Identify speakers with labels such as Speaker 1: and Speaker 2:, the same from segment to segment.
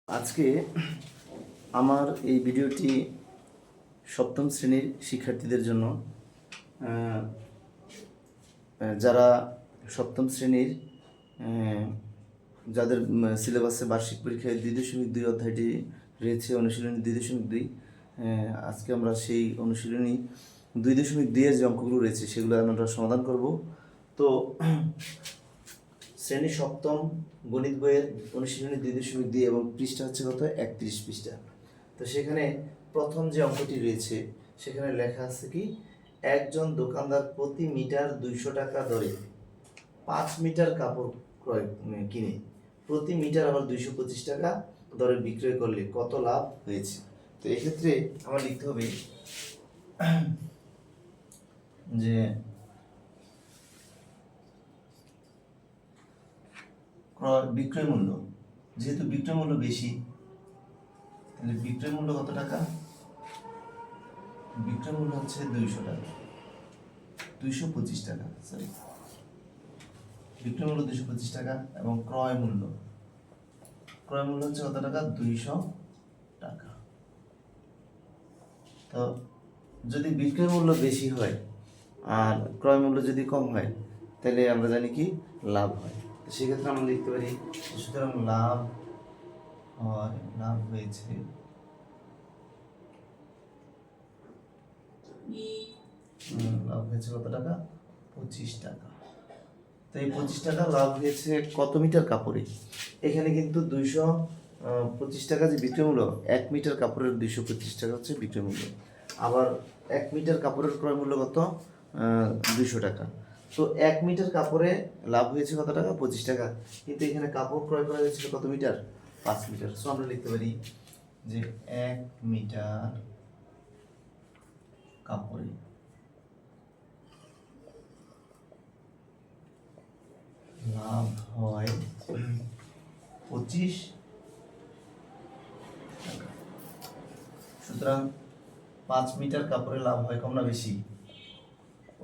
Speaker 1: আজকে আমার এই ভিডিওটি সপ্তম শ্রেণীর শিক্ষার্থীদের জন্য। যারা সপ্তম শ্রেণীর যাদের সিলেবাসে বার্ষিক পরীক্ষায় 2.2 অধ্যায়টি রয়েছে, অনুশীলনী 2.2। আজকে আমরা সেই অনুশীলনী 2.2 যে অঙ্কগুলো রয়েছে সেগুলো আমরা সমাধান করব। তো শ্রেণী সপ্তম গণিত বইয়ের অনুশীলনী 2.2 এবং পৃষ্ঠা হচ্ছে কত 31 পৃষ্ঠা। তো সেখানে প্রথম যে অঙ্কটি রয়েছে সেখানে লেখা আছে কি, একজন দোকানদার প্রতি মিটার 200 টাকা দরে 5 মিটার কাপড় কিনে প্রতি মিটার আবার 225 টাকা দরে বিক্রয় করলে কত লাভ হয়েছে। তো এক্ষেত্রে আমার লিখতে হবে যে বিক্রয় মূল্য, যেহেতু বিক্রয় মূল্য বেশি তাহলে বিক্রয় মূল্য কত টাকা, বিক্রয় মূল্য হচ্ছে 200 টাকা, 225 টাকা, সরি, বিক্রয় মূল্য 225 টাকা এবং ক্রয় মূল্য হচ্ছে কত টাকা, 200 টাকা। তো যদি বিক্রয় মূল্য বেশি হয় আর ক্রয় মূল্য যদি কম হয় তাহলে আমরা জানি কি লাভ হয়। তো সেক্ষেত্রে আমরা লিখতে পারি সুতরাং লাভ হয়েছে কত টাকা, 25 টাকা। তো এই 25 টাকা লাভ হয়েছে কত মিটার কাপড়ে। এখানে কিন্তু 225 টাকা যে বিক্রয় মূল্য, 1 মিটার কাপড়ের 225 টাকা হচ্ছে বিক্রয় মূল্য। আবার 1 মিটার কাপড়ের ক্রয় মূল্য কত, 200 টাকা। তো 1 মিটার কাপড়ে লাভ হয়েছে কত টাকা, 25 টাকা। কিন্তু এখানে কাপড় ক্রয় করা হয়েছিল কত মিটার, 5 মিটার। সো আমরা লিখতে পারি যে 1 মিটার কাপড়ে লাভ হয় 25 টাকা। সুতরাং 5 মিটার কাপড়ে লাভ হয় কম না বেশি,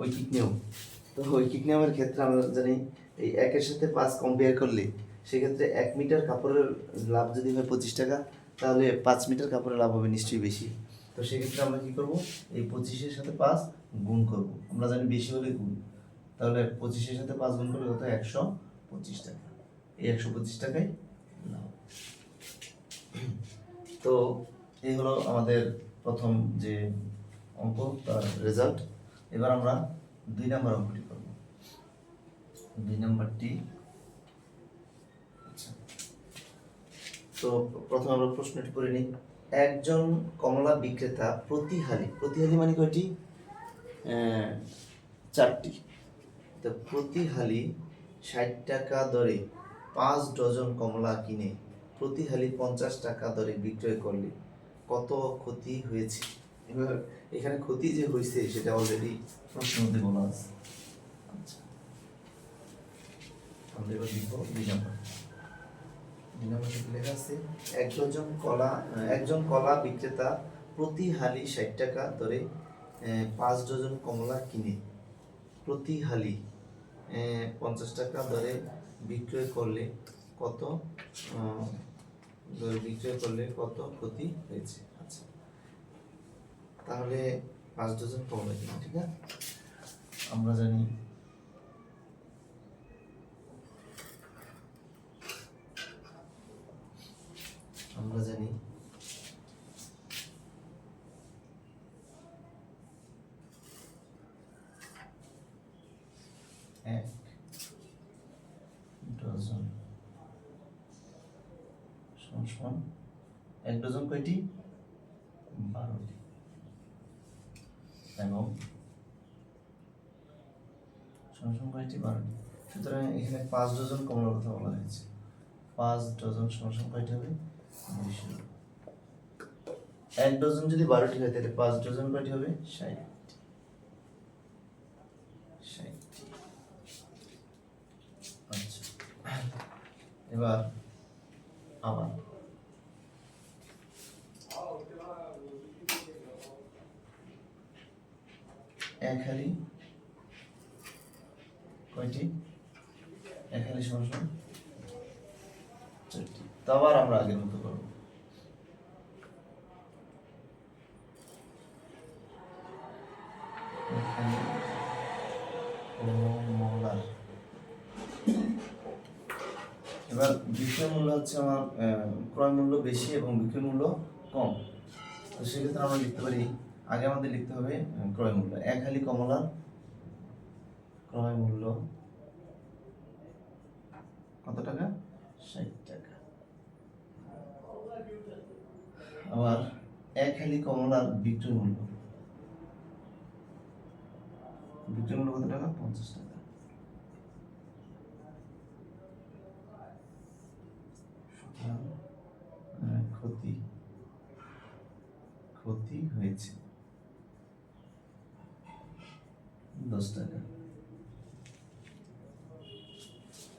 Speaker 1: ঐকিক নিয়ম। তো ঐকিক নিয়মের ক্ষেত্রে আমরা জানি এই 1-এর সাথে 5 কম্পেয়ার করলে সেক্ষেত্রে 1 মিটার কাপড়ের লাভ যদি হয় 25 টাকা তাহলে 5 মিটার কাপড়ের লাভ হবে নিশ্চয়ই বেশি। তো সেক্ষেত্রে আমরা কি করব, এই 25-এর সাথে 5 গুণ করব। আমরা জানি বেশি হলে গুণ, তাহলে 25-এর সাথে 5 গুণ করলে কত, 125 টাকা। এই 125 টাকায় লাভ। তো এই হলো আমাদের প্রথম যে অঙ্ক, তার রেজাল্ট। এবার আমরা 2 নম্বর অঙ্কটি করব। 2 নম্বরটি, আচ্ছা, তো প্রথমে আমরা প্রশ্নটি পড়ে নিই। একজন কমলা বিক্রেতা প্রতি হালি মানে কয়টি, 4টি। তো প্রতি হালি 60 টাকা দরে 5 ডজন কমলা কিনে প্রতি হালি 50 টাকা দরে বিক্রয় করলে কত ক্ষতি হয়েছে। এবার এখানে ক্ষতি যে হয়েছে সেটা অলরেডি প্রশ্নের মধ্যে বলা আছে। আচ্ছা, আমরা এবার লিখব 2 নম্বর। 2 নম্বরে লেখা আছে একজন কলা বিক্রেতা প্রতি হালি 60 টাকা দরে 5 ডজন কমলা কিনে প্রতি হালি 50 টাকা দরে বিক্রয় করলে কত ক্ষতি হয়েছে। আচ্ছা, তাহলে 5 ডজন কমলা কিনে, ঠিক আছে, আমরা জানি এক ডজন সমান 1 ডজন কয়টি, 12টি, এবং সমান কয়টি, 12টি। সুতরাং এখানে 5 ডজন কমলার কথা বলা হয়েছে। 5 ডজন সমান কয়টি হবে, 200। 1 ডজন যদি 12টি হয় তাহলে 5 ডজন কয়টি হবে, 60টি। আচ্ছা, এবার আবার এক হালি কয়টি, 1 হালি সমান 4টি। তো আবার আমরা আগের মতো করবো। হচ্ছে আমার ক্রয় মূল্য বেশি এবং বিক্রয় মূল্য কম। তো সেক্ষেত্রে আমরা লিখতে পারি, আগে আমাদের লিখতে হবে ক্রয় মূল্য। এক হালি কমলার ক্রয় মূল্য কত টাকা? 60 টাকা। আবার এক হালি কমলার বিক্রয় মূল্য কত টাকা? 50 টাকা। ক্ষতি হয়েছে 10 টাকা।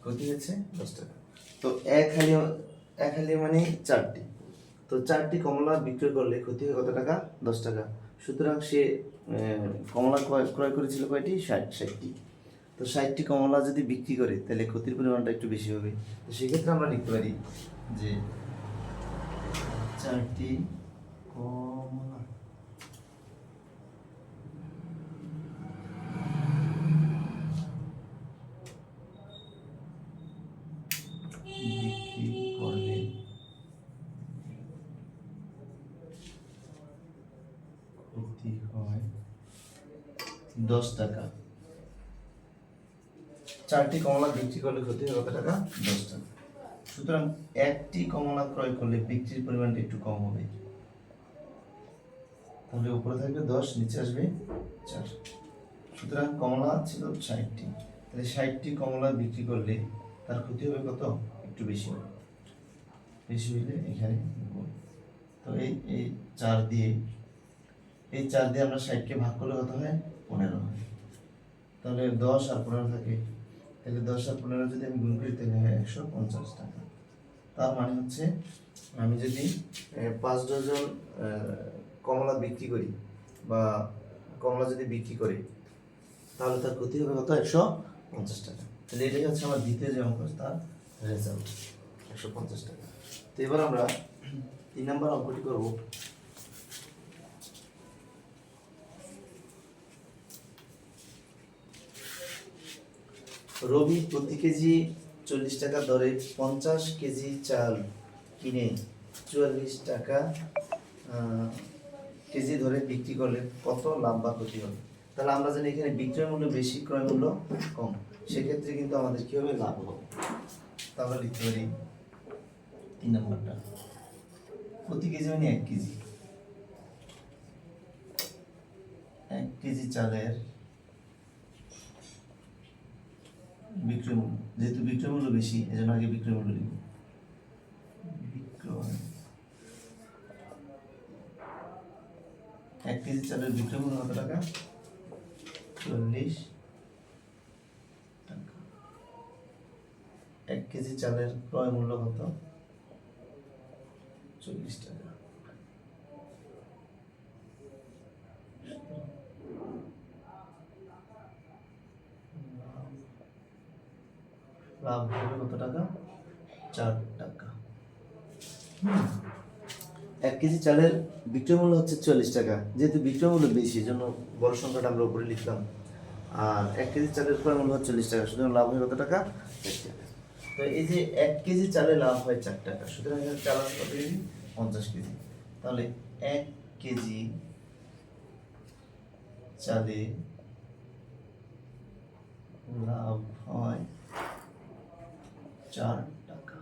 Speaker 1: ক্ষতি হয়েছে 10 টাকা। তো এক হালি মানে 4টি। তো 4টি কমলা বিক্রয় করলে ক্ষতি হয় কত টাকা? 10 টাকা। সুতরাং সে কমলা ক্রয় করেছিল কয়টি? 60টি। তো 60টি কমলা যদি বিক্রি করে তাহলে ক্ষতির পরিমাণটা একটু বেশি হবে। তো সেক্ষেত্রে আমরা লিখতে পারি যে 4টি কমলা বিক্রি করলে ক্ষতি হয় 10 টাকা। 4টি কমলা বিক্রি করলে ক্ষতি হয় কত টাকা? 10 টাকা। সুতরাং একটি কমলা ক্রয় করলে বিক্রির পরিমাণটা একটু কম হবে। তাহলে উপরে থাকবে 10, নিচে আসবে 4। সুতরাং কমলা ছিল 60টি, তাহলে 60টি কমলা বিক্রি করলে তার ক্ষতি হবে কত? একটু বেশি হবে। বেশি হইলে এখানে গুণ। তো এই 4 দিয়ে আমরা 60কে ভাগ করলে কত হয়? 15 হয়। তাহলে 10 আর 15 থাকে, তাহলে 10 আর 15 যদি আমি গুণ করি তাহলে হয় 150 টাকা। তার মানে হচ্ছে আমি যদি 5 ডজন কমলা বিক্রি করি বা কমলা যদি বিক্রি করি তাহলে তার ক্ষতি হবে কত? 150 টাকা। তাহলে এটাই হচ্ছে আমার দ্বিতীয় যে অঙ্ক, তার রেজাল্ট 150 টাকা। তো এবার আমরা 3 নম্বর অঙ্কটি করব। রবি প্রতি কেজি 40 টাকা দরে 50 কেজি চাল কিনে 44 টাকা কেজি ধরে বিক্রি করলে কত লাভ বা ক্ষতি হবে? তাহলে আমরা জানি এখানে বিক্রয় মূল্য বেশি, ক্রয় মূল্য কম, সেক্ষেত্রে কিন্তু আমাদের কি হবে? লাভ হবে। তাহলে লিখতে পারি 3 নম্বরটা, প্রতি কেজি মানে 1 কেজি। 1 কেজি চালের বিক্রয় মূল্য, যেহেতু বিক্রয় মূল্য বেশি এজন্য আগে বিক্রয় মূল্য লিখব। বিক্রয় 1 কেজি চালের বিক্রয় মূল্য কত টাকা? 40 টাকা। 1 কেজি চালের ক্রয় মূল্য কত? 40 টাকা। লাভ হবে কত টাকা? 4 টাকা। 1 কেজি চালের বিক্রয় মূল্য হচ্ছে 40 টাকা, যেহেতু বিক্রয় মূল্য বেশি এই জন্য বড় সংখ্যাটা আমরা উপরে লিখলাম। আর 1 কেজি চালের ক্রয় মূল্য হচ্ছে 40 টাকা, সুতরাং লাভ হয় কত টাকা? 4 টাকা। তো এই যে 1 কেজি চালে লাভ হয় 4 টাকা, সুতরাং এখানে চাল আছে কত কেজি? 50 কেজি। তাহলে 1 কেজি চালে লাভ হয় 4 টাকা।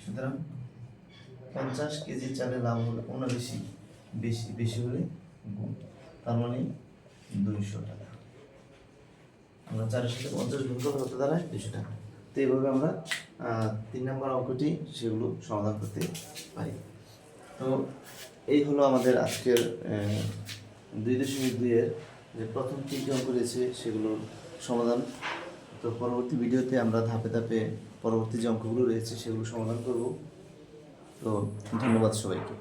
Speaker 1: সুতরাং 50 কেজি চালে লাভ হলে বেশি হলে গুণ, তার মানে 200 টাকা। আমরা 4 এর সাথে 50 গুণ করলে কত দাঁড়ায়? 200 টাকা। তো এইভাবে আমরা 3 নম্বর অঙ্কটি সেগুলো সমাধান করতে পারি। তো এই হলো আমাদের আজকের 2.2 এর যে প্রথম 3টি অঙ্ক রয়েছে সেগুলোর সমাধান। তো পরবর্তী ভিডিওতে আমরা ধাপে ধাপে পরবর্তী যে অঙ্কগুলো রয়েছে সেগুলো সমাধান করব। তো ধন্যবাদ সবাইকে।